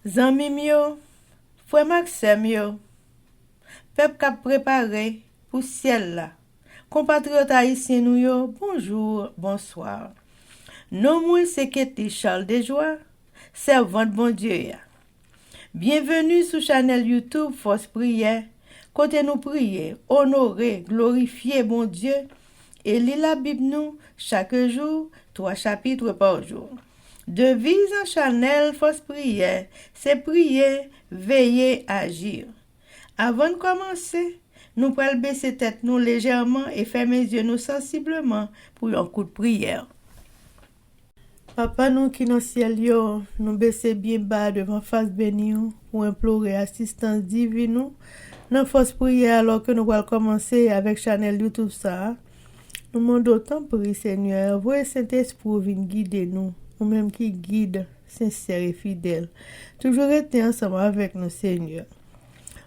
Zanmim yo, frère Maxime yo, peuple k'ap préparé pour ciel là. Compatriotes haïtiens nous yo, bonjour, bonsoir. Non moi c'est Ketty Charles Desjoie, servante bon Dieu ya. Bienvenue sur channel YouTube Force Prière. Côté nous prier, honorer, glorifier bon Dieu et lire la Bible nous chaque jour, 3 chapitres par jour. Devise en channel Force Prière, c'est prier, veiller, agir. Avant de commencer, nous pouvons baisser tête nous légèrement et fermer les yeux nous sensiblement pour un coup de prière. Papa nous qui dans ciel yo, nous baisser bien bas devant face béni pour implorer assistance divine nous. Dans force prière alors que nous allons commencer avec channel YouTube ça. Nous demandons autant prier Seigneur, voyez Saint-Esprit venir guider nous, ou même qui guide sincère et fidèle. Toujours être ensemble avec nous Seigneur.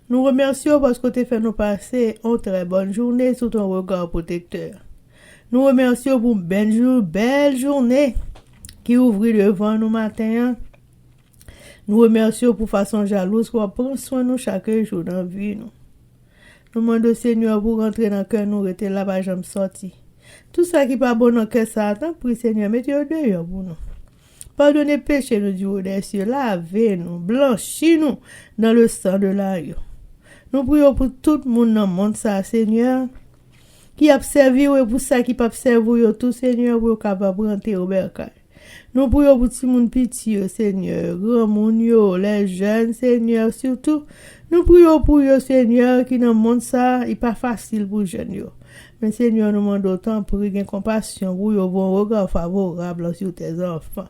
Nous remercions parce que tu fait nous passer une très bonne journée sous ton regard protecteur. Nous remercions pour une belle journée qui ouvre devant nous matin. Nous remercions pour façon jalouse qu'on prend soin de nous chaque jour dans la vie. Nous demandons Seigneur pour rentrer dans le cœur, nous rester là, pas jamais sorti. Tout ça qui n'est pas bon dans le cœur, Satan, prie Seigneur, mettez-le dehors pour nous. Pardonnez péché nous du haut des cieux, lavez-nous, blanchis-nous dans le sang de l'agneau. Nous prions pour tout le monde dans le monde, ça, Seigneur, qui a servi et pour ça qui peut servir tout, Seigneur, pour capable de rentrer au bercail. Nous prions pour tout le monde pitié, Seigneur, grand monde, les jeunes, Seigneur, surtout. Nous prions pour eux, Seigneur, qui dans le monde, ça, il n'est pas facile pour les jeunes. Mais Seigneur, nous demandons autant pour une compassion, pour eux, bon regard favorable sur tes enfants.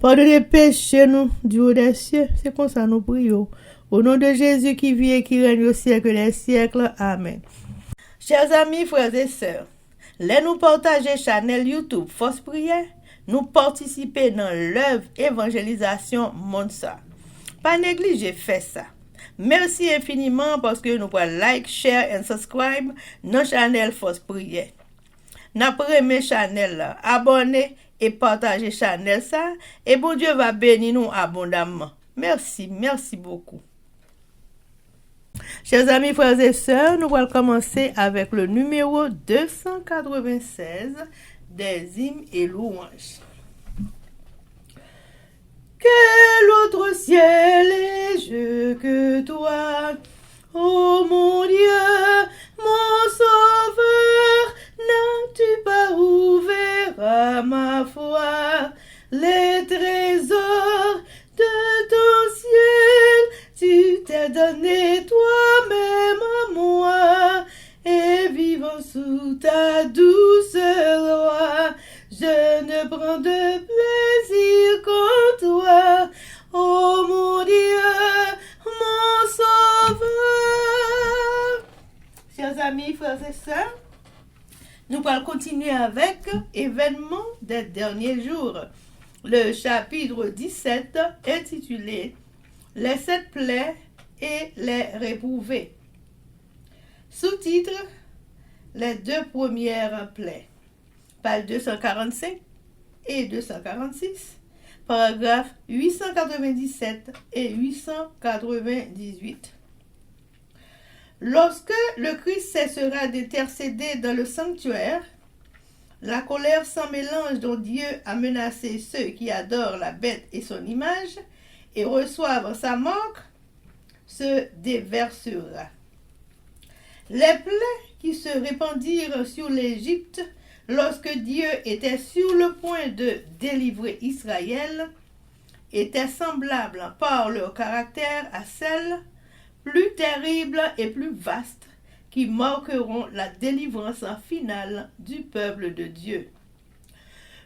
Pardonnez péché nous du haut des cieux, c'est comme ça nous prions. Au nom de Jésus qui vit et qui règne au siècle des siècles. Amen. Chers amis, frères et sœurs, laissez-nous partager channel YouTube Force Prière, nous participer dans l'œuvre évangélisation Monsa. Pas négliger faire ça. Merci infiniment parce que nous pouvons like, share et subscribe dans channel Force Prière. N'après mes channel là, abonnez et partagez channel ça et bon Dieu va bénir nous abondamment. Merci beaucoup. Chers amis, frères et sœurs, nous allons commencer avec le numéro 296 des hymnes et louanges. Quel autre ciel et jeu que toi, ô mon Dieu, mon Sauveur, n'as-tu pas ouvert à ma foi les trésors de ton ciel? Tu t'es donné toi-même à moi, et vivant sous ta douceur loi, je ne prends de plaisir qu'en toi, ô mon Dieu, mon Sauveur. Chers amis, frères et sœurs, nous allons continuer avec événements des derniers jours. Le chapitre 17 intitulé Les 7 plaies et les réprouvés. Sous-titre Les 2 premières plaies. Page 245 et 246. Paragraphes 897 et 898. Lorsque le Christ cessera d'intercéder dans le sanctuaire, la colère sans mélange dont Dieu a menacé ceux qui adorent la bête et son image et reçoivent sa marque se déversera. Les plaies qui se répandirent sur l'Égypte lorsque Dieu était sur le point de délivrer Israël étaient semblables par leur caractère à celles plus terribles et plus vastes qui marqueront la délivrance finale du peuple de Dieu.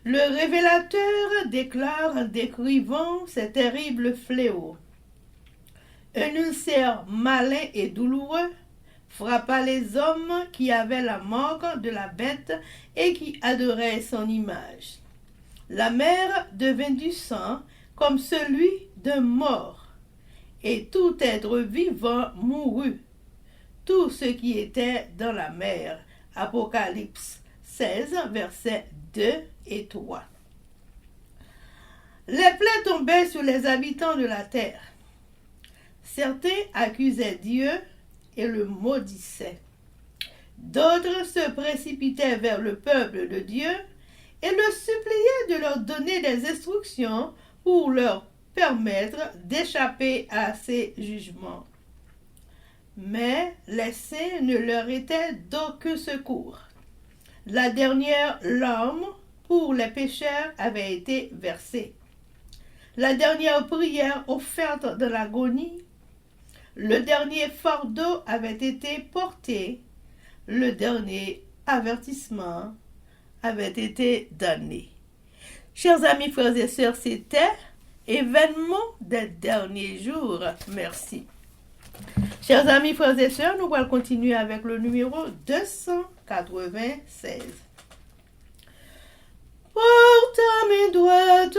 Le révélateur déclare en décrivant ces terribles fléaux. Un ulcère malin et douloureux frappa les hommes qui avaient la marque de la bête et qui adoraient son image. La mer devint du sang comme celui d'un mort, et tout être vivant mourut, tout ce qui était dans la mer. Apocalypse 16, versets 2 et 3. Les plaies tombaient sur les habitants de la terre. Certains accusaient Dieu et le maudissaient. D'autres se précipitaient vers le peuple de Dieu et le suppliaient de leur donner des instructions pour leur permettre d'échapper à ces jugements. Mais les saints ne leur étaient d'aucun secours. La dernière larme pour les pécheurs avait été versée. La dernière prière offerte dans l'agonie, le dernier fardeau avait été porté, le dernier avertissement avait été donné. Chers amis, frères et sœurs, c'était événement des derniers jours. Merci. Chers amis, frères et sœurs, nous allons continuer avec le numéro 296. Par ta main droite,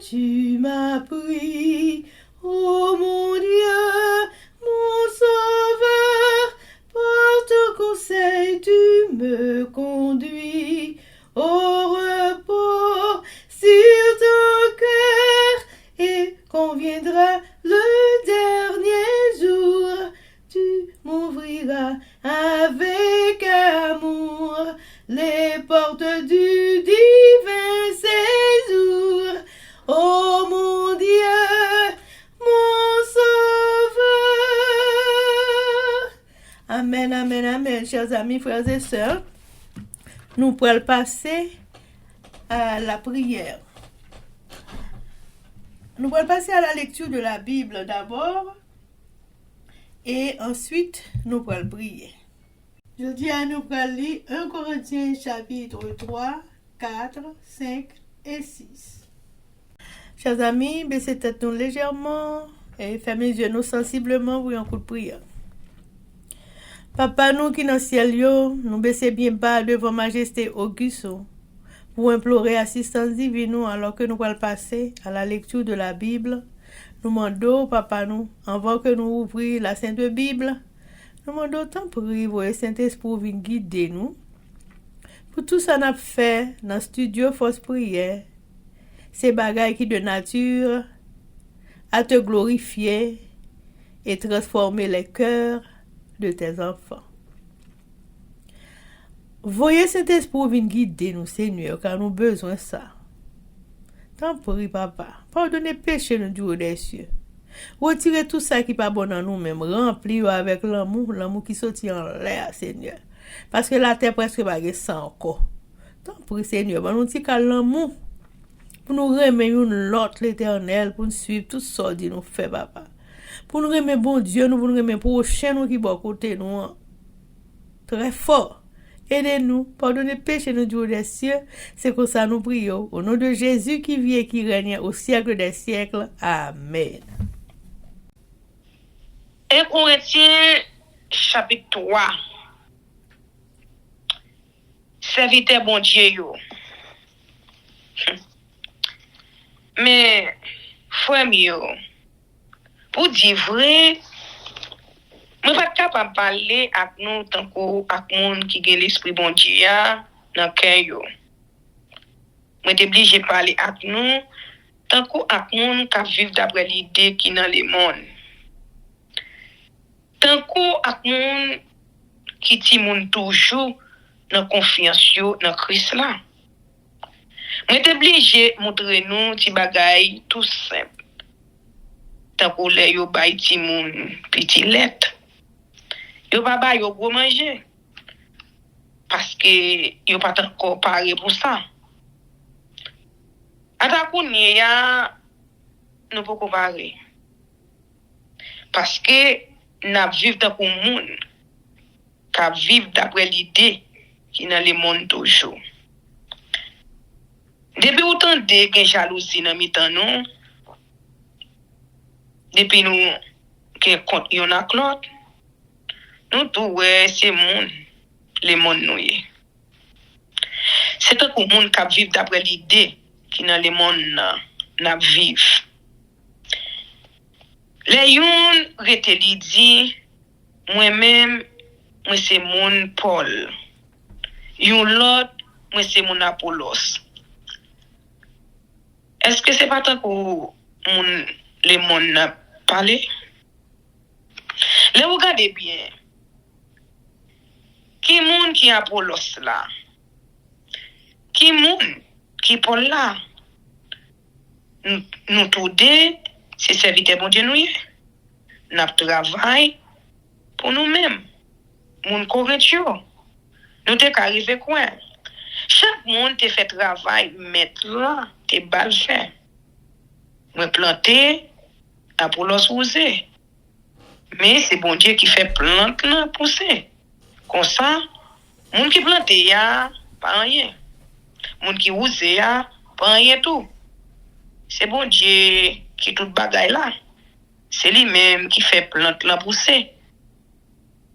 tu m'as pris, ô mon Dieu, mon Sauveur, par ton conseil, tu me conduis au repos sur ton cœur, et quand viendra le dernier jour, tu m'ouvriras avec amour les portes du divin séjour. Oh mon Dieu, mon Sauveur. Amen, amen, amen, chers amis, frères et sœurs. Nous pourrons passer à la prière. Nous allons passer à la lecture de la Bible d'abord et ensuite nous allons prier. Je dis à nous allons lire 1 Corinthiens chapitre 3, 4, 5 et 6. Chers amis, baissez tête nous légèrement et fermez les yeux nous sensiblement pour un coup de prière. Papa nous qui dans le ciel, nous baissez bien bas devant majesté auguste pour implorer assistance divine alors que nous allons passer à la lecture de la Bible. Nous demandons, papa, nous, avant que nous ouvrions la Sainte Bible, nous demandons tant pour le Saint-Esprit vienne guider nous. Pour tout ça, nous avons fait dans le studio Force Prière, ces bagailles qui de nature à te glorifier et transformer les cœurs de tes enfants. Voyez cet esprit venir guider nous, Seigneur, car nous avons besoin de ça. Tant pis, papa, pardonnez péché nous du haut des cieux. Retirez tout ça qui n'est pas bon dans nous-mêmes, remplis avec l'amour qui sortit en l'air, Seigneur. Parce que la terre presque pas sans encore. Tant pis, Seigneur, nous disons qu'à l'amour, pour nous remettre l'autre l'éternel, pour nous suivre tout ça dit nous fait, papa. Pour nous remettre bon Dieu, nous pour nous remettre prochain nous qui bon côté nous. Très fort. Aidez-nous, pardonnez péché nous du haut des cieux, c'est comme ça nous prions. Au nom de Jésus qui vit et qui règne au siècle des siècles. Amen. 1 Corinthiens chapitre 3. Serviteur bon Dieu yo. Mais frère yo, pour dire vrai, je ne suis pas capable de parler avec nous tant que monde qui a l'esprit bon Dieu dans le cœur. Je suis obligé de parler avec nous tant que monde qui vivent d'après l'idée qui est dans le monde. Tant que monde qui tient toujours dans confiance dans Christ là. Je suis obligé de montrer nous des bagailles tout simple. Tant que les yo bay ti moun petit lettre. Yo pa ba yo gros manger parce que yo pas encore paré pour ça. Ata kounye ya nous pas comparer parce que n'a vivre dans pour monde qui vivre d'après l'idée qui dans le monde toujours. Depuis autant de gen jalousie dans mitan nous depuis nous que compte yon a l'autre nous tout ouais c'est monde les monde nous c'est un monde qui vivent d'après l'idée qui dans le monde n'a vivre les yon rete li dit moi-même moi c'est mon Paul yon l'autre moi c'est mon Apollos Est-ce que c'est pas tant pour les monde parler? Les regardez bien. Qui monde qui Apollos là? Qui monde qui Paul là? Nous tous deux, c'est serviteur bon Dieu nous y. Nous travaillons pour nous-mêmes. Moun Corinthio. Nous t'es arrivé quoi? Chaque monde te fait travail, mettre là, te bal fait. Moi planter, Apollos pousser. Mais c'est bon Dieu qui fait plante là pousser. Comme ça, moun qui plante ya, pas rien. Moun qui ose ya, pas rien tout. C'est bon Dieu qui tout bagaille là. C'est lui-même qui fait plante là pousser.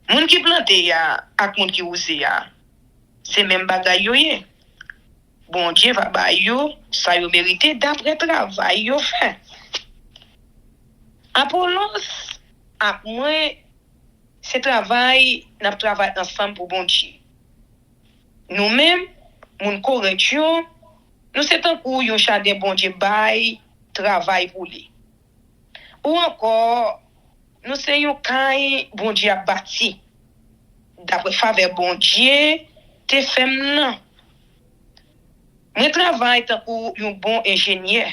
Moun qui plante ya, ak moun qui ose ya, c'est même bagaille yo ye. Bon Dieu va ba yo, ça yo mérité d'après travail yo fait. Apollos, ak moi, c'est travail, n'a travail ensemble pour bon Dieu. Nous-mêmes, moun Corinthio, nous c'est un coup yon chade bon Dieu bay travail pour lui. Ou encore, nous c'est yon kay bon Dieu a bâti. D'après faveur bon Dieu, te fem nan. Moi travaille tant pour un bon ingénieur.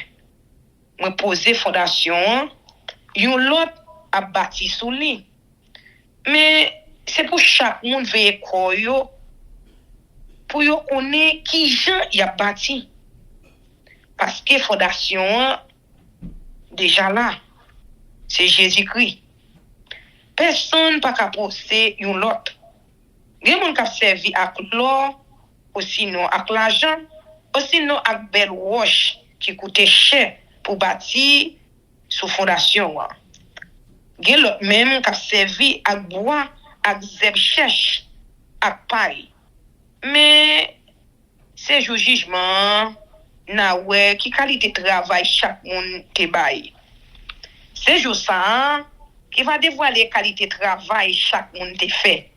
Moi poser fondation, yon l'autre a bâti sous lui. Mais c'est pour chaque monde veiller quoi yo pour yo connaître qui gens y a bâti. Parce que fondation déjà là, c'est Jésus-Christ. Personne pas capable poser yon l'autre. Gen moun k'ap servi ak l'or, ou sinon ak l'argent, ou sinon ak belle roche qui coûte cher pour bâtir sous fondation. Gen l'autre même k'ap servi ak bois, ak zeb chèche, ak paille. Mais c'est jour jugement na ouais qui qualité travail chaque monde te bail. C'est jour ça qui va dévoiler qualité travail chaque monde te fait.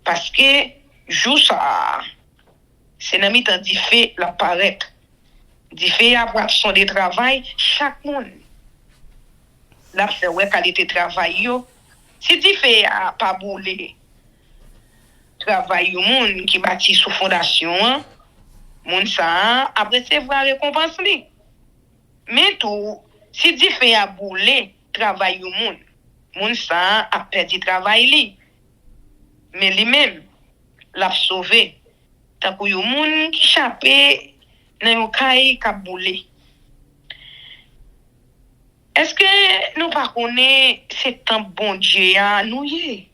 Parce que jour ça c'est dans mi temps di fait la paraître. Di fait avoir son de travail chaque monde. La fait ouais qualité travail yo. Si di fait a pas boulé travail yo monde qui bâti sous fondation, monde ça après c'est voir récompense li. Mais tout si di fait a boulé travail yo monde ça a perdu travail li. Mais lui-même l'a sauvé. Tant que yon moun qui chapé nan yon kay k'ap boulé. Est-ce que nous pas connaît c'est un bon Dieu à nous y?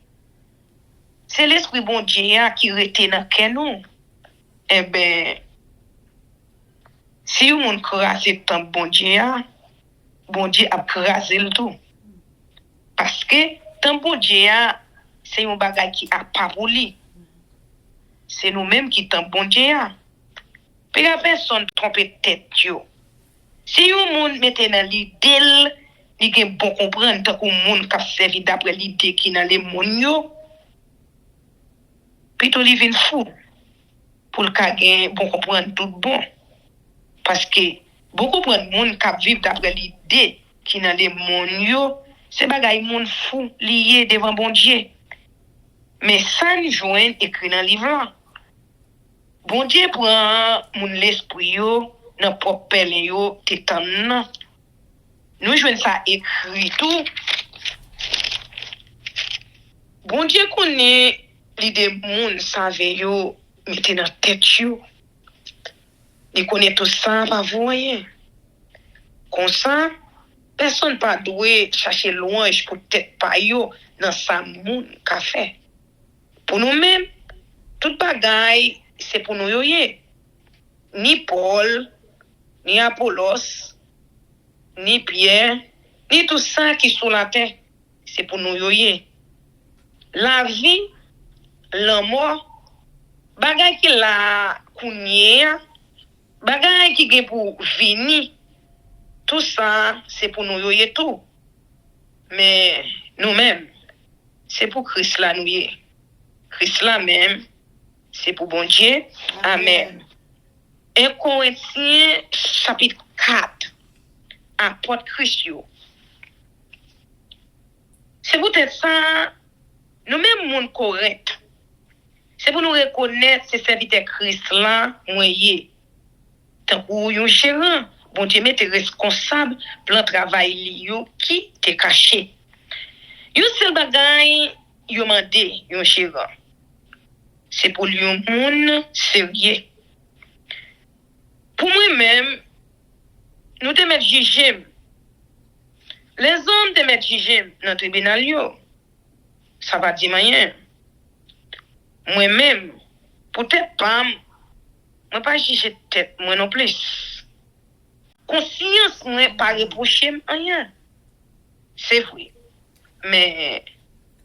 C'est l'esprit bon Dieu qui rete dans cœur nous. Eh ben si yon moun krasé tant bon Dieu a krasé le tout. Parce que tant bon Dieu c'est un bagage qui a pas pour lui. C'est nous-mêmes qui t'en bon Dieu. Puis la personne trompe tête yo. Si yon moun mette dans l'idée, li gen bon comprendre tant qu'on moun k'ap servi d'après l'idée qui dans les moun yo. Plutôt li vin fou pour le ka gen bon comprendre tout bon. Parce que beaucoup de moun k'ap vivre d'après l'idée qui dans les moun yo, c'est bagay moun fou lié devant bon Dieu. Mais ça nous joint écrit dans le livre là. Bon Dieu prend mon l'esprit yo, dans propre pelle yo, t'étant nan. Nous joignent ça écrit tout. Bon Dieu connaît l'idée moun savent yo, mettez dans tête yo. Il connaît tout ça pas voyer. Comme ça, personne pas doué chercher louange pour tête pa yo dans sa moun qu'a fait. Pour nous-mêmes, toute bagaille, c'est pour nous yoye. Ni Paul, ni Apollos, ni Pierre, ni tout ça qui est sur la terre, c'est pour nous yoye. La vie, la mort, bagaille qui la kounye, bagaille qui est pour venir, tout ça, c'est pour nous yoye tout. Mais nous-mêmes, c'est pour Christ là nous yoye. Christ là même, c'est pour bon Dieu. Amen. 1 Corinthiens chapitre 4, apôtre Christ. C'est peut-être ça, nous-mêmes, moun Corinthe, c'est pour nous reconnaître ces serviteurs Christ là, moyen. Tant que yon gérant, bon Dieu mette responsable pour le travail liyo qui te caché. Yon seul bagay, yon mandé, yon gérant. C'est pour lui un monde sérieux. Pour moi-même, nous te mettre juger. Les hommes te mettre juger dans le tribunal yo. Ça va dire rien. Moi-même, peut-être pas, moi pas juger tête, moi non plus. Conscience, moi pas reprocher rien. C'est vrai. Mais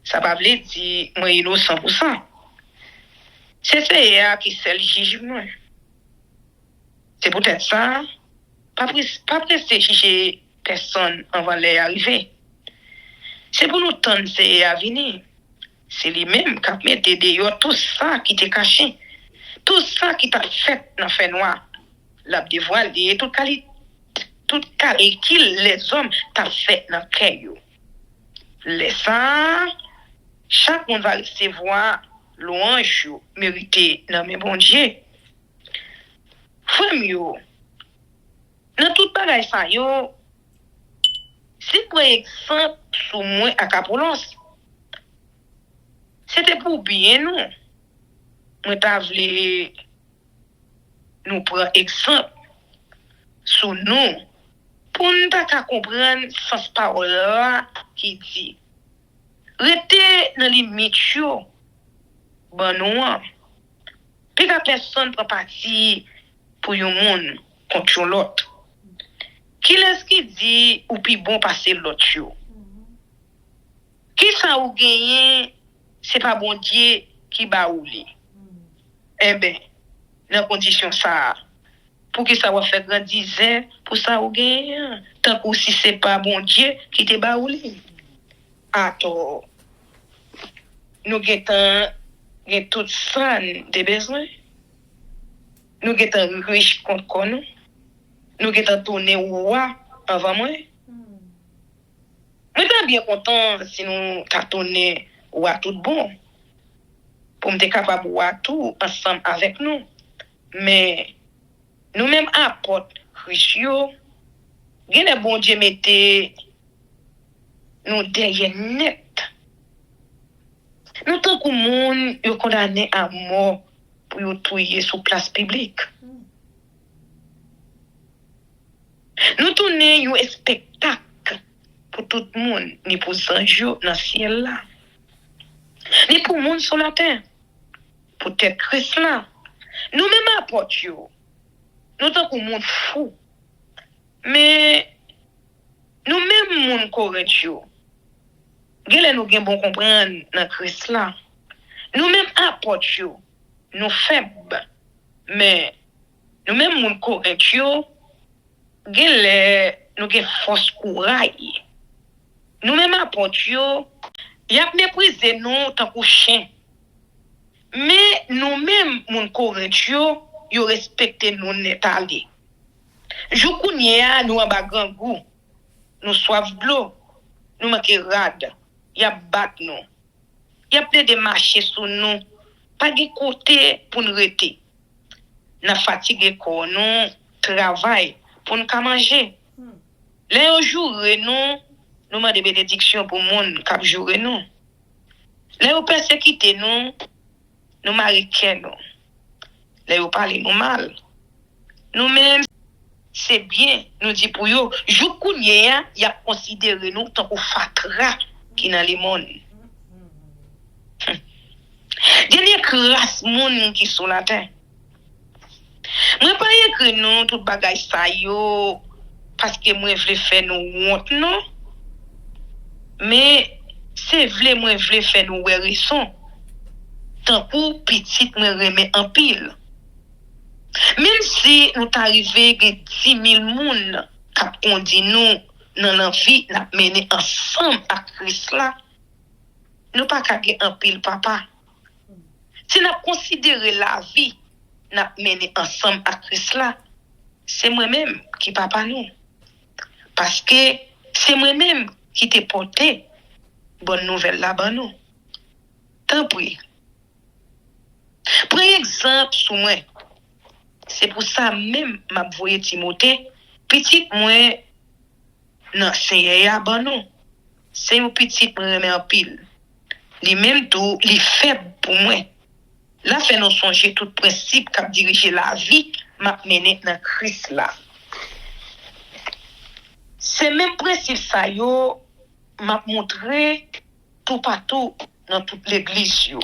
ça va veut dire moi innocent pour ça. C'est ça qui c'est le jugement. C'est peut-être ça. Pas prester juger personne avant les arriver. C'est pour nous tendre c'est à venir. C'est lui-même qui a mis dehors tout ça qui t'est caché. Tout ça qui t'a fait dans le fait noir. La dévoilé, toute qualité les hommes t'a fait dans le cœur. Laisse ça, chaque monde va recevoir louange mérité dans mes bon Dieu. Frère yo, dans tout bagay ça yo, si par exemple sous moi à Capolance, c'était pour bien nous. Moi t'a voulu nous prendre exemple sur nous pour nous ta comprendre sens parole là qui dit rester dans limite yo bon nous puis la personne prend parti pour un monde contre l'autre qui laisse qui dit ou puis bon passer l'autre yo qui ça ou gagner c'est pas bon Dieu qui ba ou li eh ben dans condition ça pour que ça va faire grandir pour ça ou gagner tant que si c'est pas bon Dieu qui te ba ou li attends nous getan tout ça des besoins nous getan riche contre nous nous getan tourner roi avant moi mais bien content si nous t'a tourné roi tout bon pour me capable voir tout ensemble avec nous mais nous même apôtres Christio le bon Dieu mettait nous derrière net. Nous tant que monde est condamné à mort pour y tuer sur place publique. Nous tournons un spectacle pour tout le monde, ni pour les anges dans le ciel là, ni pour le monde sur la terre, pour être Christ là. Nous même apportons yo. Nous tant que monde fou. Mais nous même monde correct yo. Gele nous gen bon comprendre dans Christ là. Nous même apôtres yo, nous faibles. Mais nous même moun correct yo, gele nous gen force courage. Nous même apôtres yo, y a méprisé nous tant que chien. Mais nous même moun correct yo respecté nous net aller. Jou kounye nous en bagangou. Nous soif d'eau, nous manquer rade. Y a bat nous. Y a plein de marcher sur nous. Pas de côté pour nous rester. N'a fatigué qu'on nous travail pour nous manger. Les jours nous nous des bénédictions pour monde cap jour nous. Les persécuter nous mariquer nous. Les parler nous mal. Nous même c'est bien nous dit pour yo jou kounye y a considéré nous tant que fatra qui dans le monde. Dernier classe monde qui sur la terre. Moi pas écrit nous tout bagay ça yo parce que moi vle faire nous honte non. Mais c'est vle moi vle faire nous raison. Tant que petite moi remet en pile. Même si nous t'arrivé que 10 000 moun k'ap kondi nous dans la vie n'a mené ensemble à Christ là, nous pas qu'à en pile papa. Si nous considérer la vie, n'a mené ensemble à Christ là, c'est moi-même qui papa nous. Parce que c'est moi-même qui t'ai porté bonne nouvelle là-bas nous. Tant pis. Prenez exemple sur moi. C'est pour ça même m'a voyé Timothée, petit moi non c'est ban nous. C'est un petit remet en pile. Li même tout, li faible pour moi. Là fait nous songer tout principe qui diriger la vie m'a mené dans Christ là. C'est même principe ça yo m'a montré tout partout dans toute l'église yo.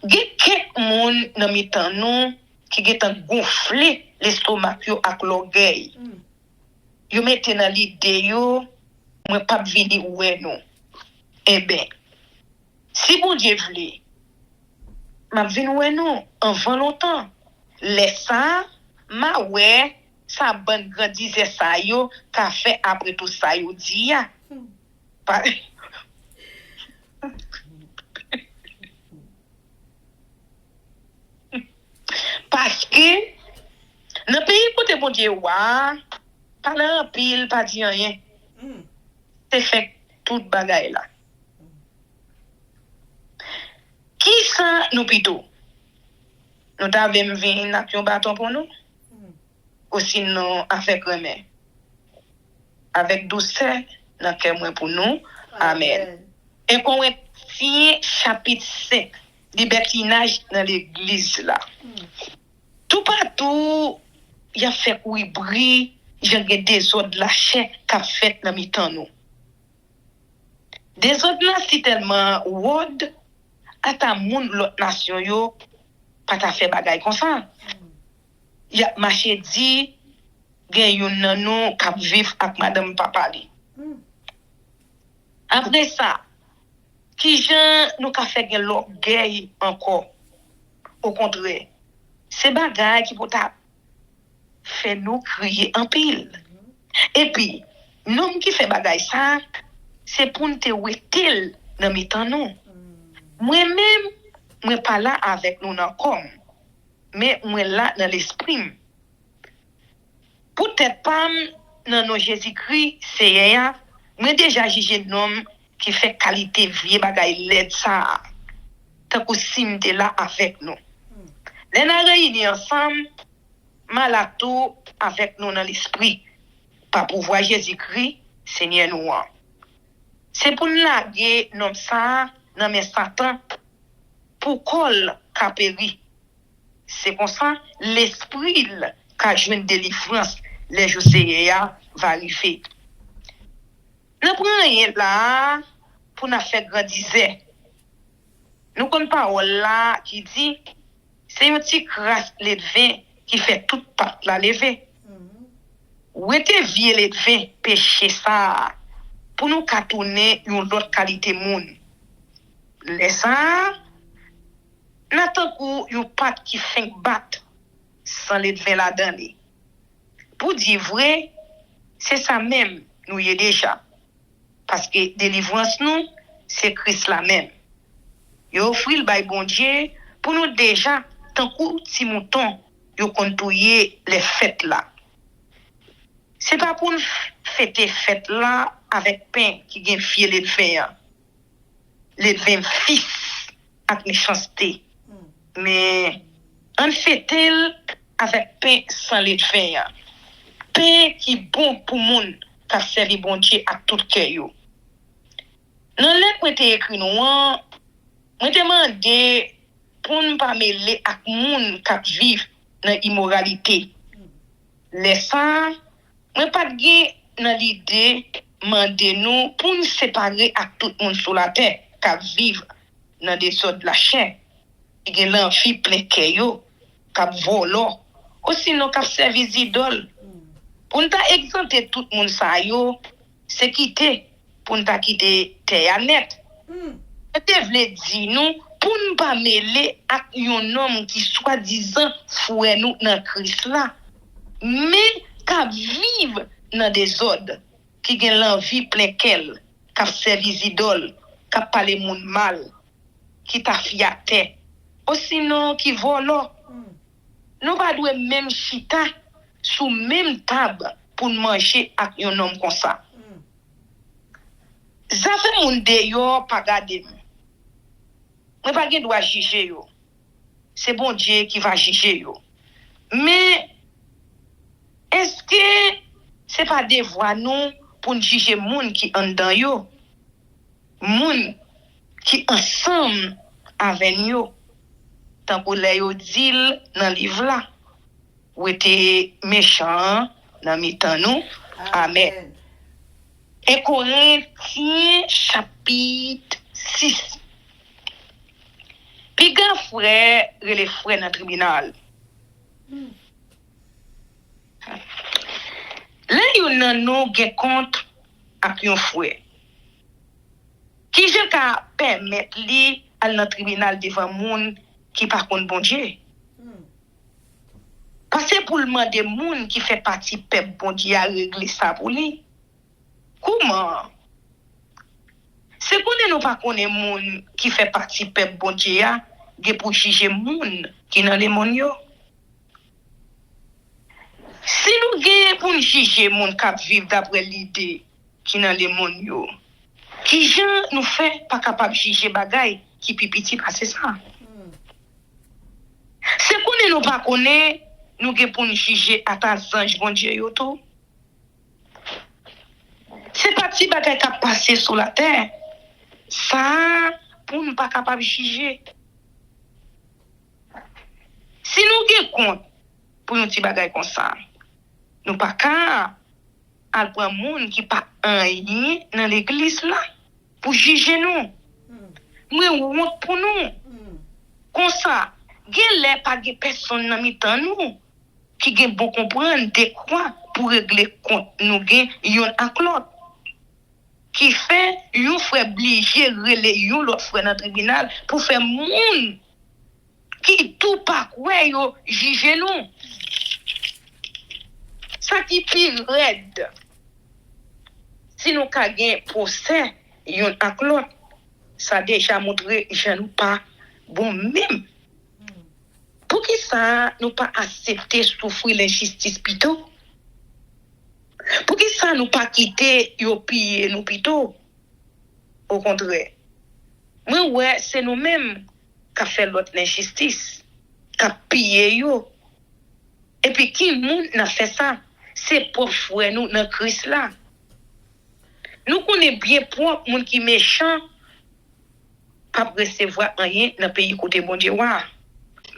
Gen quelques monde dans mitan nous qui getan gonflé l'estomac yo ak l'orgueil. Yo mette dans l'idée yo moi pas venir oué non. Eh ben si bon Dieu vle m'a vinn oué non avant longtemps. Laisse ça ma ouais ça bonne grand disait ça yo qu'a fait après tout ça yo dit ya. Parce que dans le pays côté bon Dieu wa parler en pile pas dire rien. C'est fait toute bagaille là. Qui ça nous plutôt? Nous t'avons vu un bâton pour nous? Ou sinon avec remède? Avec douceur dans cœur moi pour nous. Amen. Et qu'on retient chapitre 5, libertinage dans l'église là. Tout partout, il y a fait oui bruit, il y a des ordres la chair qu'a fait dans mi-temps nous. Des ordres là c'est tellement word à ta moun l'autre nation yo pas ta fait bagay comme ça. Il y a marché dit gen yon nan nou k'ap vivre ak madame papa li. Après ça, qui gens nous ka fait gen l'orgueil encore. Au contraire, c'est bagay qui pour ta fait nous crier en pile. Et puis, l'homme qui fait bagay ça, c'est pour nous te wetel dans mitan nous. Moi-même, moi pas là avec nous dans comme, mais moi là dans l'esprit. Peut-être pas dans nos Jésus-Christ, c'est ya, moi déjà jugé un homme qui fait qualité vie bagay l'aide ça. Tant que simte là avec nous. Les n'a réunis ensemble, malato avec nous dans l'esprit. Pas pour voir Jésus-Christ, Seigneur nous. C'est pour nous laguer nom ça dans mes Satan pour col capéri. C'est comme ça l'esprit qu'a joué une délivrance les jours va arriver. Nous prenons rien là pour nous faire grandir. Nous connaissons parole là qui dit c'est un petit grâce levé qui fait toute patte la lever. Ou était vieux levé péché ça pour nous tourner une autre qualité monde. Laisse ça n'attend que une patte qui fait battre sans lever la dedans. Pour dire vrai, c'est ça même nous y est déjà. Parce que délivrance nous, c'est Christ la même. Il offre le bail bon Dieu pour nous déjà tant que si mouton yo contouiller les fêtes là. C'est pas pour nous fêter fête là avec pain qui gagne fier les faire. Les 20 fils avec méchanceté. Mais on fête-elle avec pain sans les faire. Pain qui bon pour monde qui servi bon Dieu à tout cœur yo. Dans les points écrit nous, moi demandé pour ne pas mêler avec monde qui vivent dans immoralité. Laissant moi pas dans l'idée demander nous pour nous séparer à tout le monde sur la terre qui vivent dans des sortes de la chair. Qui gen l'envie plein cœur qui volo ou sinon qui servi idole. Pour nous exempter tout le monde ça yo, c'est quitter pour nous quitter terre net. Te vle di nous pour ne pas mêler avec un homme qui soi-disant fouet nous dans Christ là, mais qui vivent dans des ordres qui gen l'envie plein qu'elle, qui servi idole, qui parle monde mal, qui t'a fiaté, ou sinon qui volo. nous pas doit même chita sous même table pour manger avec un homme comme ça. Ça fait mon déyo pas garder. Moi pas gen doit juger yo. C'est bon Dieu qui va juger yo. Mais est-ce que c'est pas des voix nous pour juger moun qui en dedans yo? Moun qui ensemble avec yo. Tant pour les yo dit dans livre là. Ou était méchant dans mi-temps nous. Amen. Et Corinthiens chapitre 6. Puis grand frère, les frères dans le tribunal. Là, yon nan nou gen compte avec yon frère. Qui je ka permettre li al dans tribunal devant moun qui par contre bon Dieu. Parce que pour le demander moun qui fait partie peuple bon Dieu a régler ça pour lui. Comment? C'est qu'on ne pas connaît moun qui fait partie peuple bon Dieu a pour juger moun qui dans les moun yo. Si nous gagnons pour juger moun qui vivent d'après l'idée qui dans les moun yo, qui gens nous fait pas capable de juger bagay qui pipiti passer ça. C'est qu'on ne pas connaît nous gagnons pour juger à ta ange bon Dieu yo tout. C'est pas petit bagay qui a passé sur la terre. Ça pour nous pas capable de juger. Si nous gagnons compte pour nous petit bagay comme ça, nous pas qu'à al prendre monde qui pas rien dans l'église là pour juger nous. Moi honte pour nous. Comme ça, gen lè pas gen personne dans mi-temps nous qui gen bon comprendre de quoi pour régler compte nous gen yon ak l'autre. Qui fait yon frère obligé relé yon l'autre frère dans tribunal pour faire monde qui tout pas quoi yo juger nous. Ça qui pire raide. Si nous ka gen procès yon ak l'autre, ça déjà montré je nous pas bon même. Pour qui ça nous pas accepter souffrir l'injustice plutôt? Pour qui ça nous pas quitter yo piller nous plutôt? Au contraire. Moi ouais, c'est nous-mêmes qui fait l'autre l'injustice, qui piller yo. Et puis qui moun n'a fait ça? C'est pour frère nous dans Christ là. Nous connaissons bien pour moun qui méchant pas recevoir rien dans pays côté bon Dieu wa.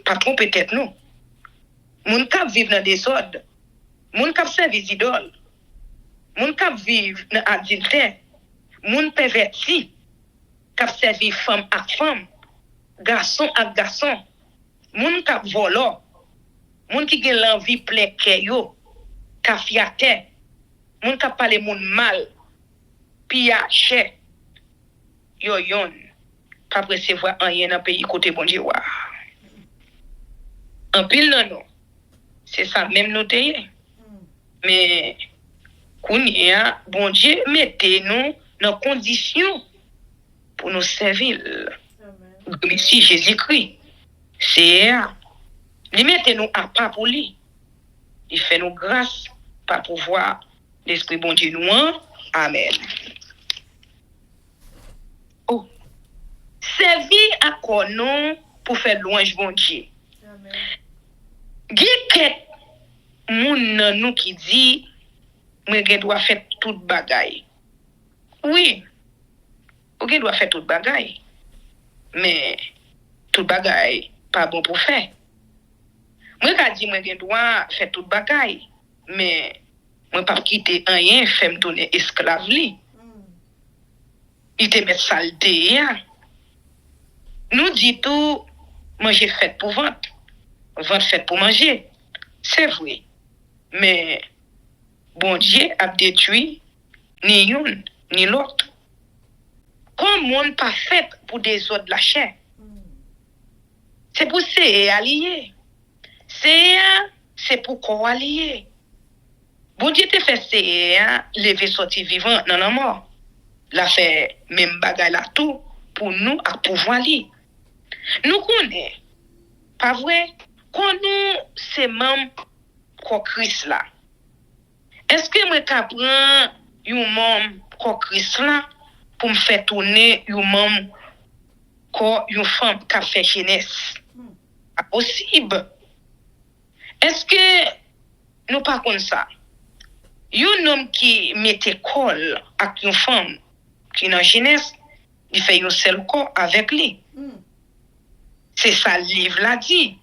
Patron peut-être nous. Moun k'ap vivre dans des ordres. Moun k'ap servir idole. Moun k'ap vivre dans adultère. Moun perverti. K'ap servir femme ak femme. Garçon ak garçon. Moun k'ap volo. Moun qui gen l'envie plein cœur yo. K'ap fiate. Moun k'ap parler moun mal. Piache. Yo yon. Pas recevoir rien dans pays côté bon Dieu wa. En pile non. C'est ça même noté. Mais kounya bon Dieu mettez nous dans condition pour nous servir. Merci Jésus-Christ. C'est il mettez nous à pas pour lui. Il fait nous grâce par pouvoir l'esprit bon Dieu nous. Amen. Oh. Servir à quoi non pour faire louange bon Dieu. Amen. Gè moun nan nou qui dit moi gen doit faire toute bagaille. Oui. Ou gen doit faire toute bagaille. Mais toute bagaille pas bon pour faire. Moi ka dit moi gen doit faire toute bagaille. Mais moi pas quitter rien fait me donner esclave li. Il te met saleté ya. Nous dit tout manger fait pour vendre. Vente fait pour manger. C'est vrai. Mais bon Dieu a détruit ni une ni l'autre. Comme monde pas fait pour des autres de la chair. C'est pour c'est allié. C'est pour quoi allié. Bon Dieu te fait c'est lever sortir vivant dans la mort. La fait même bagaille là tout pour nous à pouvoir li. Nous connaissons. Pas vrai? quand nous, c'est même quoi Christ là, est-ce que moi prendre un membre quoi Christ là pour me faire tourner un membre quoi une femme qui a fait jeunesse? Pas possible. Est-ce que nous pas comme ça? Un homme qui mettait col avec une femme qui est dans jeunesse, il fait un seul corps avec lui. C'est ça le livre l'a dit.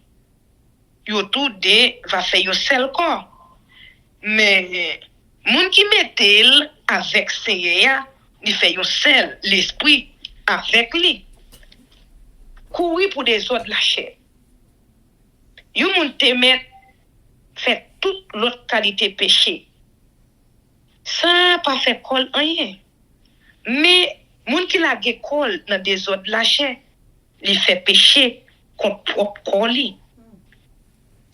Yo tout deux va faire un seul corps. Mais moun qui mettait avec Seigneur, il fait un seul l'esprit avec lui. Courir pour des autres la chair. Yo moun te met fait toute l'autre qualité péché. Ça pas fait col rien. Mais moun qui la ge col dans des autres la chair, il fait péché contre propre corps li.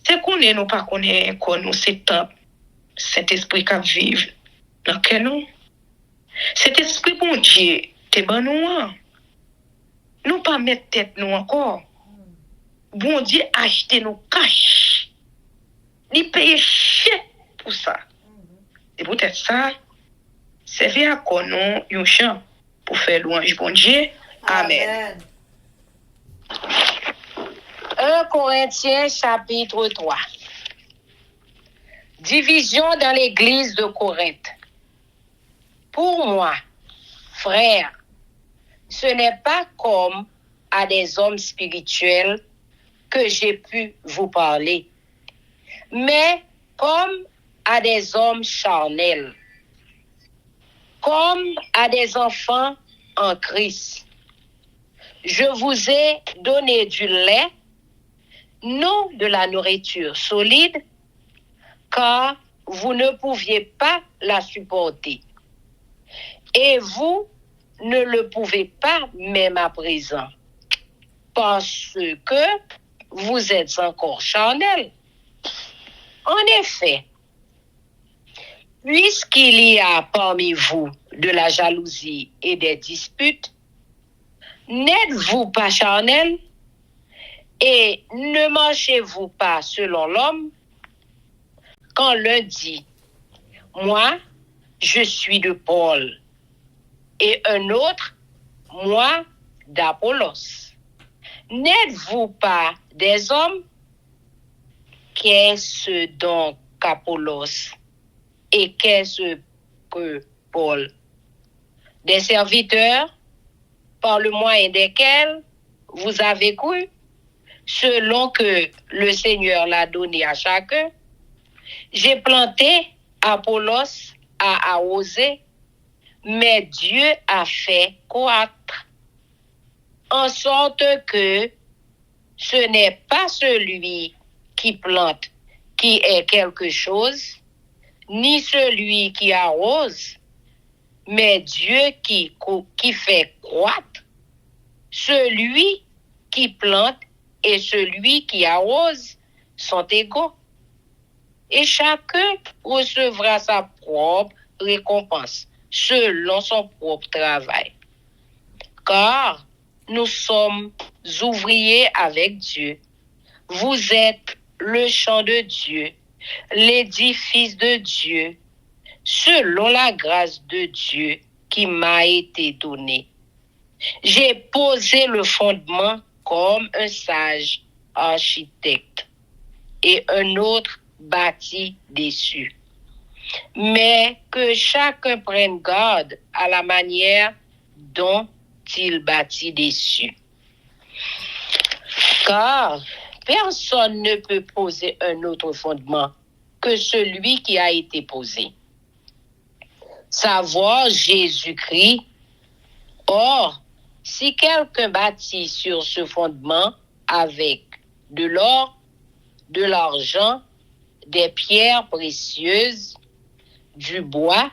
C'est qu'on est nous pas connaît qu'on nous c'est temps cet esprit qui vive dans quel nous. Cet esprit bon Dieu te ban nous. Nous pas mettre tête nous encore. Bon Dieu acheter nous cash. Il paye cher pour ça. Et peut-être ça, c'est bien qu'on nous un chant pour faire louange bon Dieu. Amen. 1 Corinthiens chapitre 3. Division dans l'église de Corinthe. Pour moi, frères, ce n'est pas comme à des hommes spirituels que j'ai pu vous parler, mais comme à des hommes charnels, comme à des enfants en Christ. Je vous ai donné du lait, non de la nourriture solide, car vous ne pouviez pas la supporter. Et vous ne le pouvez pas même à présent, parce que vous êtes encore charnels. En effet, puisqu'il y a parmi vous de la jalousie et des disputes, n'êtes-vous pas charnels et ne marchez-vous pas selon l'homme? Quand l'un dit, moi, je suis de Paul, et un autre, moi, d'Apollos. N'êtes-vous pas des hommes? Qu'est-ce donc qu'Apollos? Et qu'est-ce que Paul? Des serviteurs, par le moyen desquels vous avez cru, selon que le Seigneur l'a donné à chacun. J'ai planté, Apollos a arrosé, mais Dieu a fait croître, en sorte que ce n'est pas celui qui plante qui est quelque chose, ni celui qui arrose, mais Dieu qui fait croître. Celui qui plante et celui qui arrose sont égaux. Et chacun recevra sa propre récompense selon son propre travail. Car nous sommes ouvriers avec Dieu. Vous êtes le champ de Dieu, l'édifice de Dieu, selon la grâce de Dieu qui m'a été donnée. J'ai posé le fondement comme un sage architecte et un autre bâti dessus. Mais que chacun prenne garde à la manière dont il bâtit dessus. Car personne ne peut poser un autre fondement que celui qui a été posé, savoir Jésus-Christ. Or, si quelqu'un bâtit sur ce fondement avec de l'or, de l'argent, des pierres précieuses, du bois,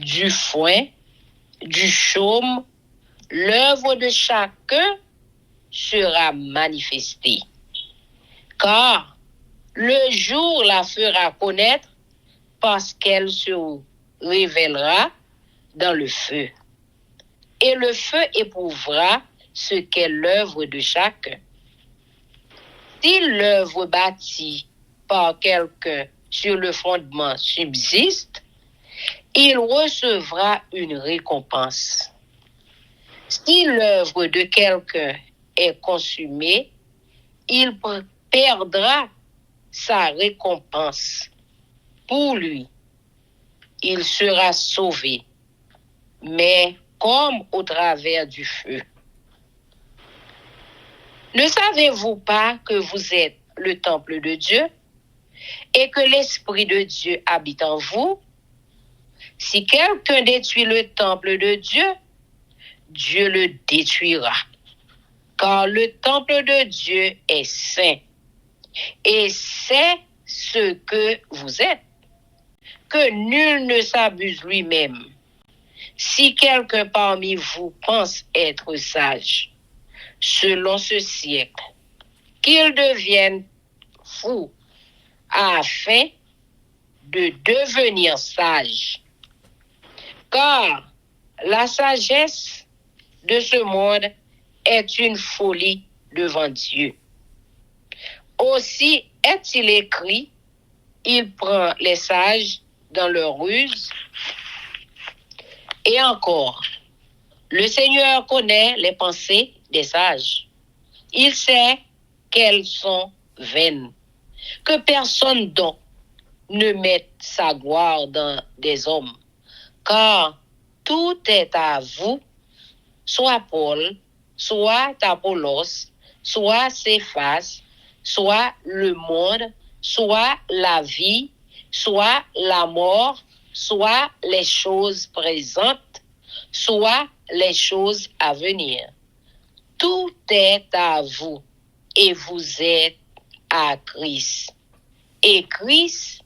du foin, du chaume, l'œuvre de chacun sera manifestée. Car le jour la fera connaître parce qu'elle se révélera dans le feu. Et le feu éprouvera ce qu'est l'œuvre de chacun. Si l'œuvre bâtie par quelqu'un sur le fondement subsiste, il recevra une récompense. Si l'œuvre de quelqu'un est consumée, il perdra sa récompense. Pour lui, il sera sauvé, mais comme au travers du feu. Ne savez-vous pas que vous êtes le temple de Dieu et que l'Esprit de Dieu habite en vous? Si quelqu'un détruit le temple de Dieu, Dieu le détruira. Car le temple de Dieu est saint. Et c'est ce que vous êtes. Que nul ne s'abuse lui-même. Si quelqu'un parmi vous pense être sage, selon ce siècle, qu'il devienne fou afin de devenir sage. Car la sagesse de ce monde est une folie devant Dieu. Aussi est-il écrit, il prend les sages dans leur ruse. Et encore, le Seigneur connaît les pensées des sages. Il sait qu'elles sont vaines. Que personne donc ne mette sa gloire dans des hommes. Car tout est à vous, soit Paul, soit Apollos, soit Céphas, soit le monde, soit la vie, soit la mort, soit les choses présentes, soit les choses à venir. Tout est à vous et vous êtes à Christ. Et Christ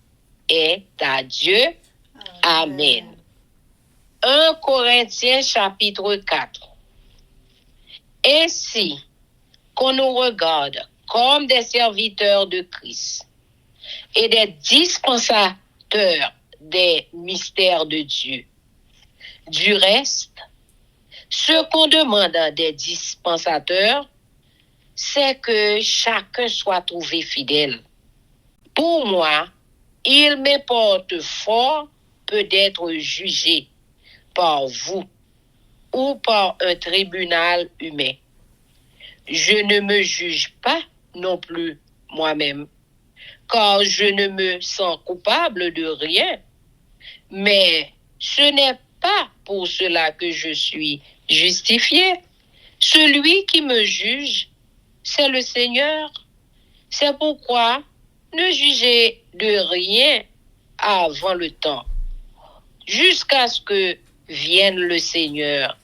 est à Dieu. Amen. 1 Corinthiens chapitre 4. Ainsi qu'on nous regarde comme des serviteurs de Christ et des dispensateurs des mystères de Dieu. Du reste, ce qu'on demande des dispensateurs, c'est que chacun soit trouvé fidèle. Pour moi, il m'importe fort peu d'être jugé par vous ou par un tribunal humain. Je ne me juge pas non plus moi-même, car je ne me sens coupable de rien. Mais ce n'est pas pour cela que je suis justifié. Celui qui me juge, c'est le Seigneur. C'est pourquoi ne jugez de rien avant le temps, jusqu'à ce que vienne le Seigneur,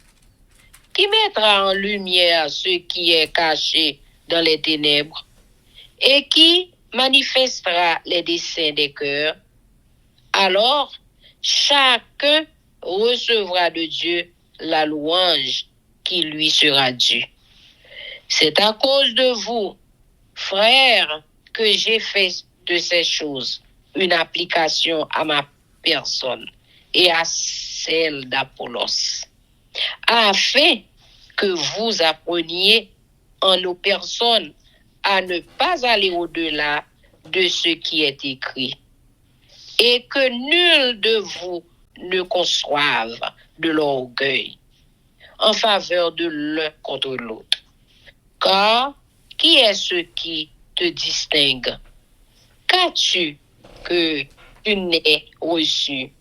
qui mettra en lumière ce qui est caché dans les ténèbres et qui manifestera les desseins des cœurs. Alors, chacun recevra de Dieu la louange qui lui sera due. C'est à cause de vous, frères, que j'ai fait de ces choses une application à ma personne et à celle d'Apollos, afin que vous appreniez en nos personnes à ne pas aller au-delà de ce qui est écrit, et que nul de vous ne conçoive de l'orgueil en faveur de l'un contre l'autre. Car qui est ce qui te distingue? Qu'as-tu que tu n'aies reçu?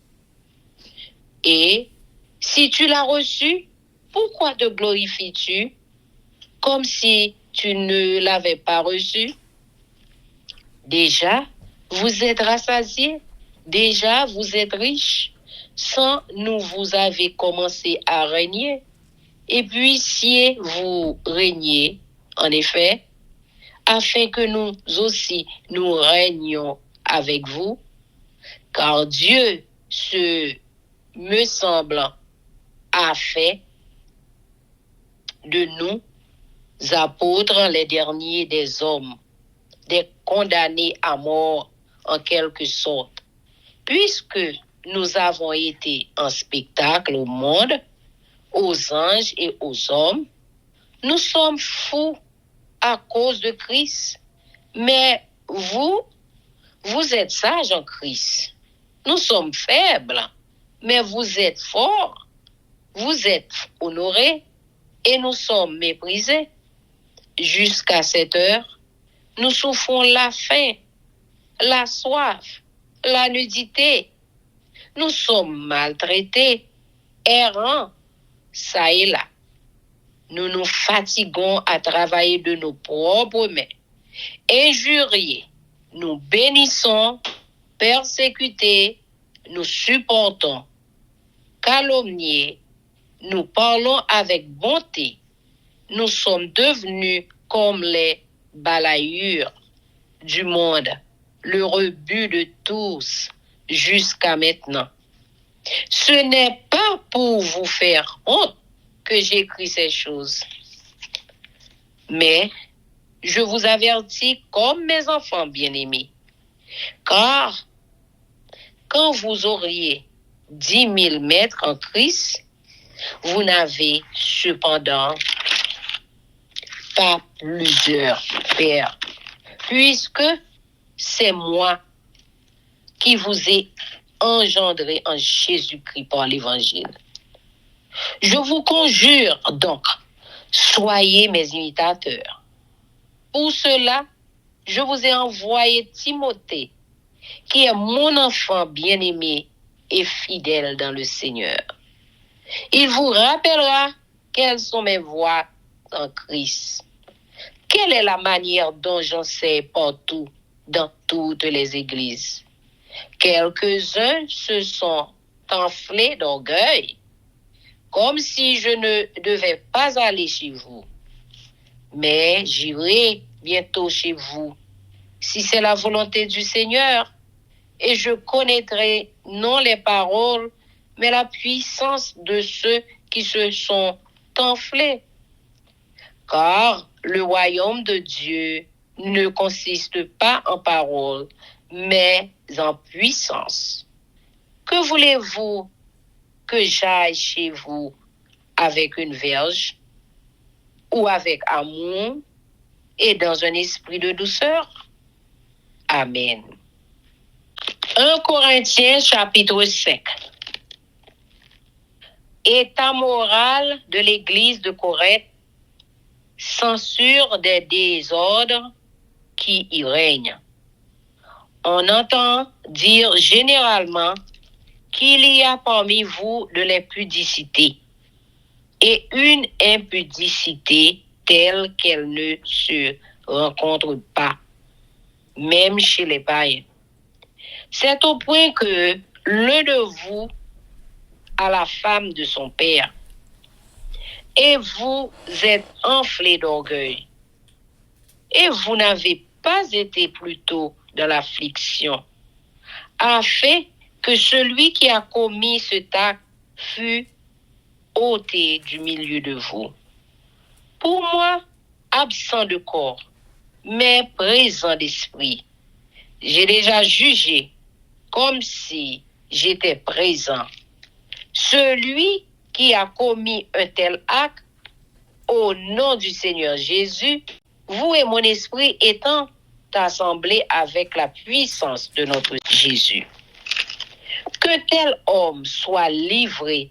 Et si tu l'as reçu, pourquoi te glorifies-tu comme si tu ne l'avais pas reçu? Déjà, vous êtes rassasiés, déjà vous êtes riches, sans nous vous avez commencé à régner. Et puissiez-vous régner, en effet, afin que nous aussi nous régnions avec vous, car Dieu, me semble, a fait de nous apôtres les derniers des hommes, des condamnés à mort en quelque sorte, puisque nous avons été un spectacle au monde, aux anges et aux hommes. Nous sommes fous à cause de Christ, Mais vous êtes sages en Christ. Nous sommes faibles, mais vous êtes forts. Vous êtes honorés et nous sommes méprisés. Jusqu'à cette heure, nous souffrons la faim, la soif, la nudité. Nous sommes maltraités, errants, ça et là. Nous nous fatiguons à travailler de nos propres mains. Injuriés, nous bénissons, persécutés, nous supportons. Calomniés, nous parlons avec bonté. Nous sommes devenus comme les balayures du monde, le rebut de tous jusqu'à maintenant. Ce n'est pas pour vous faire honte que j'écris ces choses, mais je vous avertis comme mes enfants bien-aimés, car quand vous auriez 10 000 maîtres en Christ, vous n'avez cependant pas plusieurs pères, puisque c'est moi qui vous ai engendré en Jésus-Christ par l'Évangile. Je vous conjure donc, soyez mes imitateurs. Pour cela, je vous ai envoyé Timothée, qui est mon enfant bien-aimé et fidèle dans le Seigneur. Il vous rappellera quelles sont mes voies en Christ. Quelle est la manière dont j'enseigne partout, dans toutes les églises? Quelques-uns se sont enflés d'orgueil, comme si je ne devais pas aller chez vous. Mais j'irai bientôt chez vous, si c'est la volonté du Seigneur, et je connaîtrai non les paroles, mais la puissance de ceux qui se sont enflés. Car le royaume de Dieu ne consiste pas en paroles, mais en puissance. Que voulez-vous que j'aille chez vous avec une verge ou avec amour et dans un esprit de douceur? Amen. 1 Corinthiens chapitre 5. État moral de l'Église de Corinthe, censure des désordres qui y règnent. On entend dire généralement qu'il y a parmi vous de l'impudicité et une impudicité telle qu'elle ne se rencontre pas, même chez les païens. C'est au point que l'un de vous a la femme de son père, et vous êtes enflé d'orgueil, et vous n'avez pas été plutôt dans l'affliction, afin que celui qui a commis cet acte fût ôté du milieu de vous. Pour moi, absent de corps, mais présent d'esprit, j'ai déjà jugé comme si j'étais présent. Celui qui a commis un tel acte, au nom du Seigneur Jésus, vous et mon esprit étant assemblés avec la puissance de notre Jésus. Que tel homme soit livré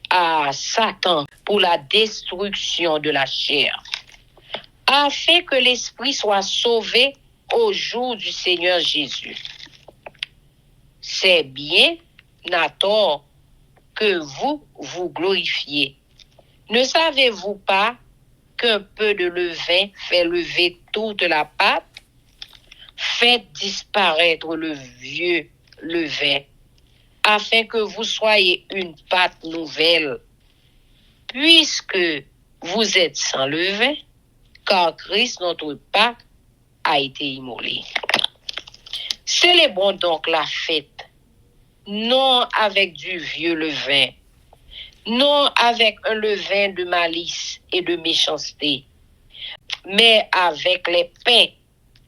à Satan pour la destruction de la chair, afin que l'esprit soit sauvé au jour du Seigneur Jésus. C'est bien, n'a tort, que vous vous glorifiez. Ne savez-vous pas qu'un peu de levain fait lever toute la pâte? Faites disparaître le vieux levain, afin que vous soyez une pâte nouvelle, puisque vous êtes sans levain, car Christ, notre Pâque, a été immolé. Célébrons donc la fête, non avec du vieux levain, non avec un levain de malice et de méchanceté, mais avec les pains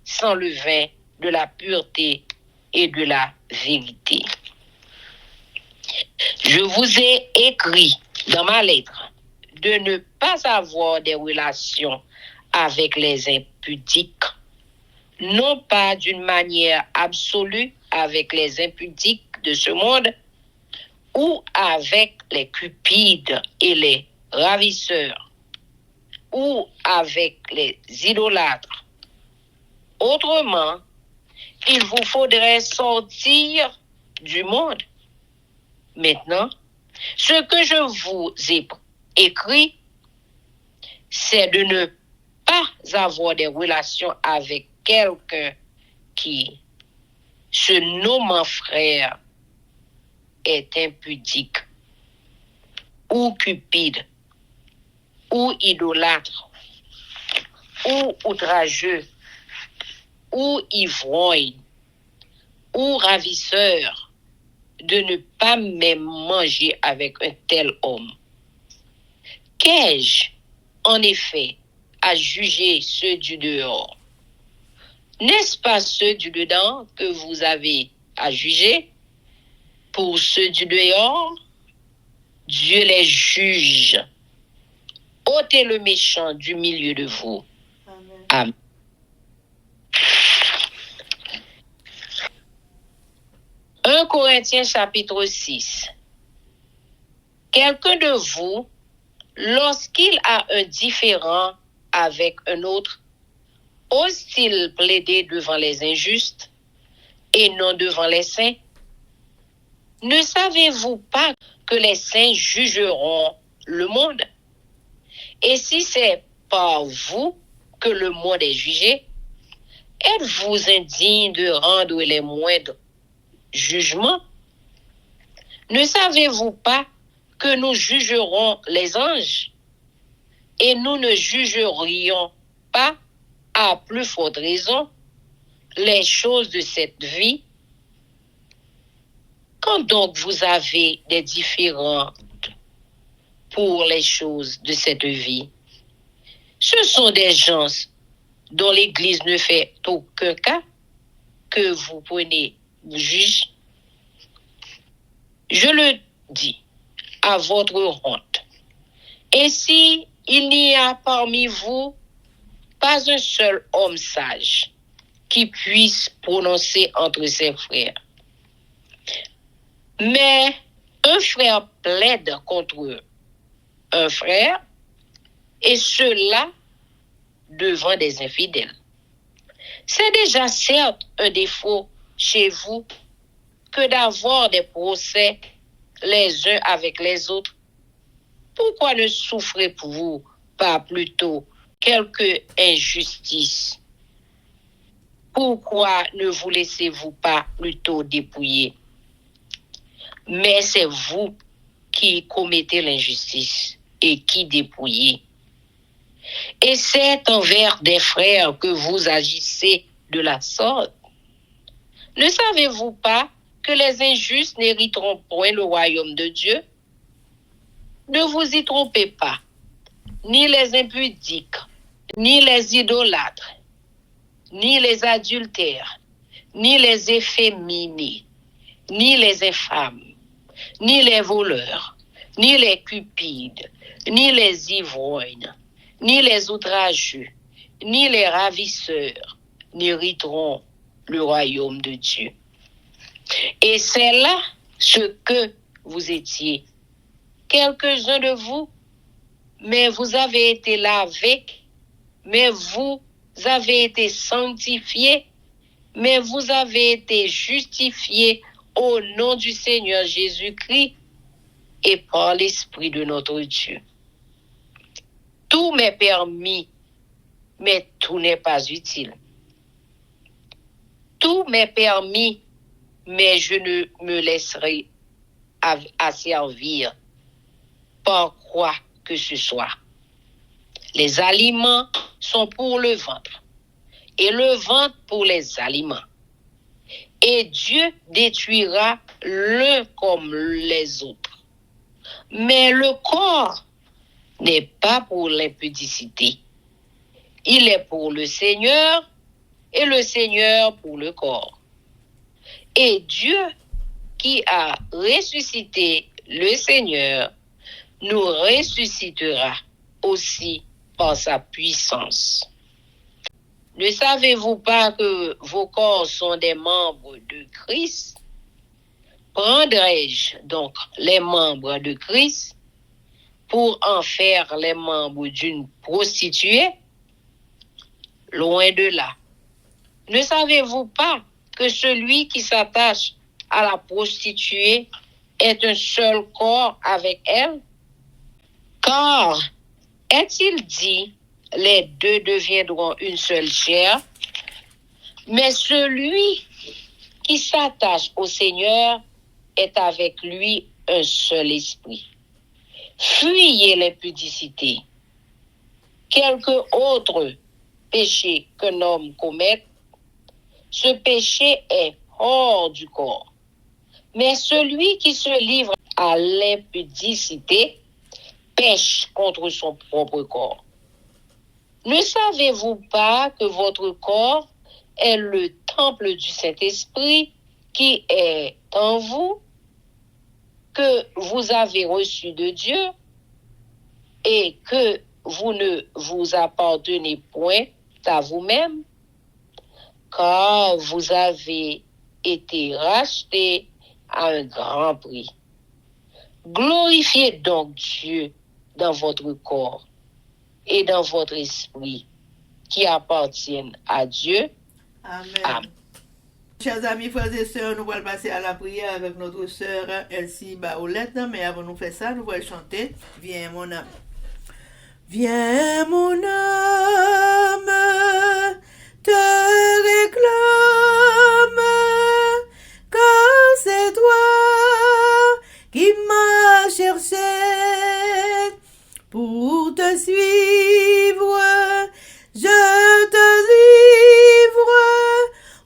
sans levain de la pureté et de la vérité. Je vous ai écrit dans ma lettre de ne pas avoir des relations avec les impudiques, non pas d'une manière absolue avec les impudiques de ce monde ou avec les cupides et les ravisseurs ou avec les idolâtres. Autrement, il vous faudrait sortir du monde. Maintenant, ce que je vous ai écrit, c'est de ne pas avoir des relations avec quelqu'un qui, se nommant frère, est impudique, ou cupide, ou idolâtre, ou outrageux, ou ivrogne, ou ravisseur, de ne pas même manger avec un tel homme. Qu'ai-je, en effet, à juger ceux du dehors? N'est-ce pas ceux du dedans que vous avez à juger? Pour ceux du dehors, Dieu les juge. Ôtez le méchant du milieu de vous. Amen. Amen. « 1 Corinthiens chapitre 6. Quelqu'un de vous, lorsqu'il a un différend avec un autre, ose-t-il plaider devant les injustes et non devant les saints? Ne savez-vous pas que les saints jugeront le monde? Et si c'est par vous que le monde est jugé, êtes-vous indigne de rendre les moindres jugements? Ne savez-vous pas que nous jugerons les anges? Et nous ne jugerions pas, à plus forte raison, les choses de cette vie? Quand donc vous avez des différends pour les choses de cette vie, ce sont des gens dont l'Église ne fait aucun cas que vous prenez vous juge. Je le dis à votre honte. Et si il n'y a parmi vous pas un seul homme sage qui puisse prononcer entre ses frères, mais un frère plaide contre un frère, et cela devant des infidèles. C'est déjà certes un défaut chez vous que d'avoir des procès les uns avec les autres. Pourquoi ne souffrez-vous pas plutôt quelque injustice? Pourquoi ne vous laissez-vous pas plutôt dépouiller? Mais c'est vous qui commettez l'injustice et qui dépouillez. Et c'est envers des frères que vous agissez de la sorte. Ne savez-vous pas que les injustes n'hériteront point le royaume de Dieu? Ne vous y trompez pas, ni les impudiques, ni les idolâtres, ni les adultères, ni les efféminés, ni les infâmes, ni les voleurs, ni les cupides, ni les ivrognes, ni les outrageux, ni les ravisseurs n'hériteront le royaume de Dieu. Et c'est là ce que vous étiez, quelques-uns de vous, mais vous avez été lavés, mais vous avez été sanctifiés, mais vous avez été justifiés au nom du Seigneur Jésus-Christ et par l'Esprit de notre Dieu. Tout m'est permis, mais tout n'est pas utile. Tout m'est permis, mais je ne me laisserai asservir par quoi que ce soit. Les aliments sont pour le ventre, et le ventre pour les aliments. Et Dieu détruira l'un comme les autres. Mais le corps n'est pas pour l'impudicité. Il est pour le Seigneur, et le Seigneur pour le corps. Et Dieu, qui a ressuscité le Seigneur, nous ressuscitera aussi par sa puissance. Ne savez-vous pas que vos corps sont des membres de Christ? Prendrais-je donc les membres de Christ pour en faire les membres d'une prostituée? Loin de là. Ne savez-vous pas que celui qui s'attache à la prostituée est un seul corps avec elle? Car, est-il dit, les deux deviendront une seule chair? Mais celui qui s'attache au Seigneur est avec lui un seul esprit. Fuyez l'impudicité. Quelque autre péché qu'un homme commette, ce péché est hors du corps. Mais celui qui se livre à l'impudicité pêche contre son propre corps. Ne savez-vous pas que votre corps est le temple du Saint-Esprit qui est en vous, que vous avez reçu de Dieu et que vous ne vous appartenez point à vous-même, car vous avez été rachetés à un grand prix. Glorifiez donc Dieu dans votre corps et dans votre esprit qui appartiennent à Dieu. Amen. Amen. Chers amis, frères et sœurs, nous allons passer à la prière avec notre sœur Elsie Baoulette, mais avant de faire ça, nous allons chanter « Viens mon âme ». Viens mon âme, te réclame, car c'est toi qui m'as cherché pour te suivre. Je te livre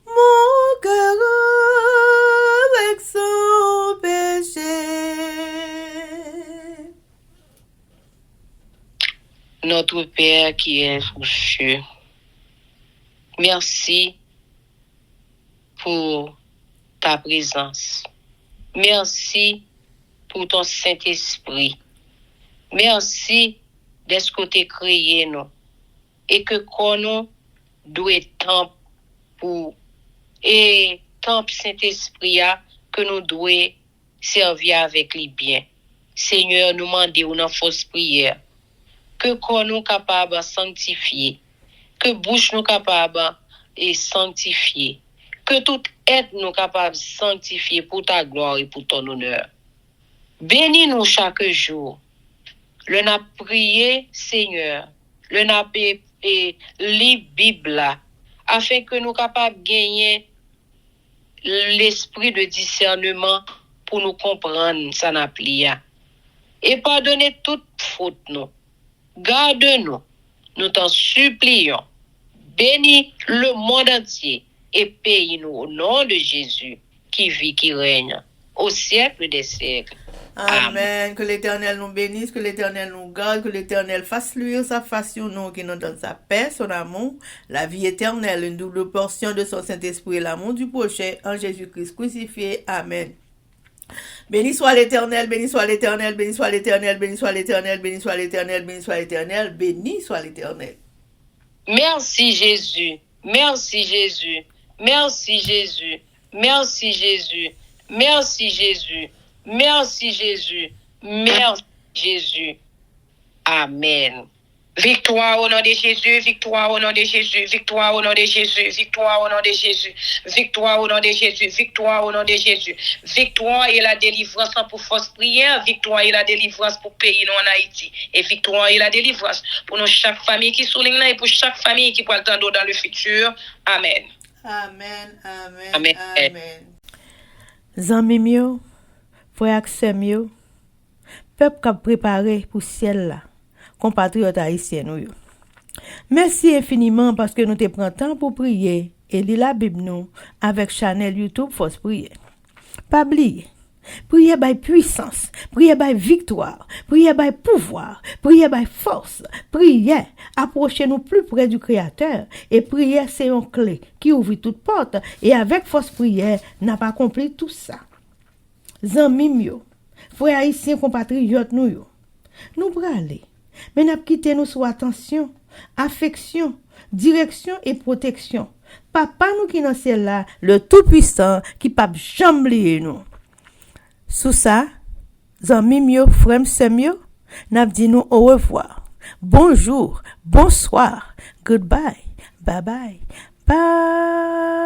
mon cœur avec son péché. Notre Père qui est aux cieux, merci pour ta présence. Merci pour ton Saint-Esprit. Merci d'être que tu as créé nous. Et que nous doit temps pour et temps Saint-Esprit que nous doit servir avec les biens. Seigneur, nous demandons une fausse prière. Que nous capable de sanctifier. Que bouche nous capable de sanctifier. Que toute être nous capable de sanctifier pour ta gloire et pour ton honneur. Bénis-nous chaque jour. Le n'a prié, Seigneur. Le n'a et les Bible afin que nous capables de gagner l'esprit de discernement pour nous comprendre ça n'a plié. Et pardonner toute faute nous. Garde-nous. Nous t'en supplions. Bénis le monde entier et paye-nous au nom de Jésus qui vit, qui règne au siècle des siècles. Amen. Que l'Éternel nous bénisse, que l'Éternel nous garde, que l'Éternel fasse luire sa face sur nous, qui nous donne sa paix, son amour, la vie éternelle, une double portion de son Saint-Esprit et l'amour du prochain en Jésus-Christ crucifié. Amen. Béni soit l'Éternel, béni soit l'Éternel, béni soit l'Éternel, béni soit l'Éternel, béni soit l'Éternel, béni soit l'Éternel, béni soit l'Éternel. Merci Jésus, merci Jésus, merci Jésus, merci Jésus, merci Jésus, merci Jésus, merci Jésus. Amen. Victoire au nom de Jésus, victoire au nom de Jésus, victoire au nom de Jésus, victoire au nom de Jésus, victoire au nom de Jésus, victoire au nom de Jésus, victoire et la délivrance pour force prière, victoire et la délivrance pour pays nous en Haïti, et victoire et la délivrance pour nous chaque famille qui souligne et pour chaque famille qui prend le temps dans le futur. Amen. Amen, amen, Amen. amen. Zanmi mio, frère Axem yo, peuple qui a préparé pour ciel là. Compatriotes haïtiens nous yo. Merci infiniment parce que nous te prenons temps pour prier et lire la Bible nous avec channel YouTube Force Prière. Pas oublier, prier by puissance, prier by victoire, prier by pouvoir, prier by force, prier, approchez-nous plus près du Créateur et prier c'est une clé qui ouvre toute porte et avec force prière n'a pas accompli tout ça. Zanmi yo, frères haïtiens compatriotes nous yo. Nous braler. Mais n'a quitté nous sous attention, affection, direction et protection. Papa nous qui dans ciel là, le tout-puissant qui pas jamais oublier nous. Sous ça, zami mio, frère semio, n'a dit nous au revoir. Bonjour, bonsoir, goodbye, bye bye, bye.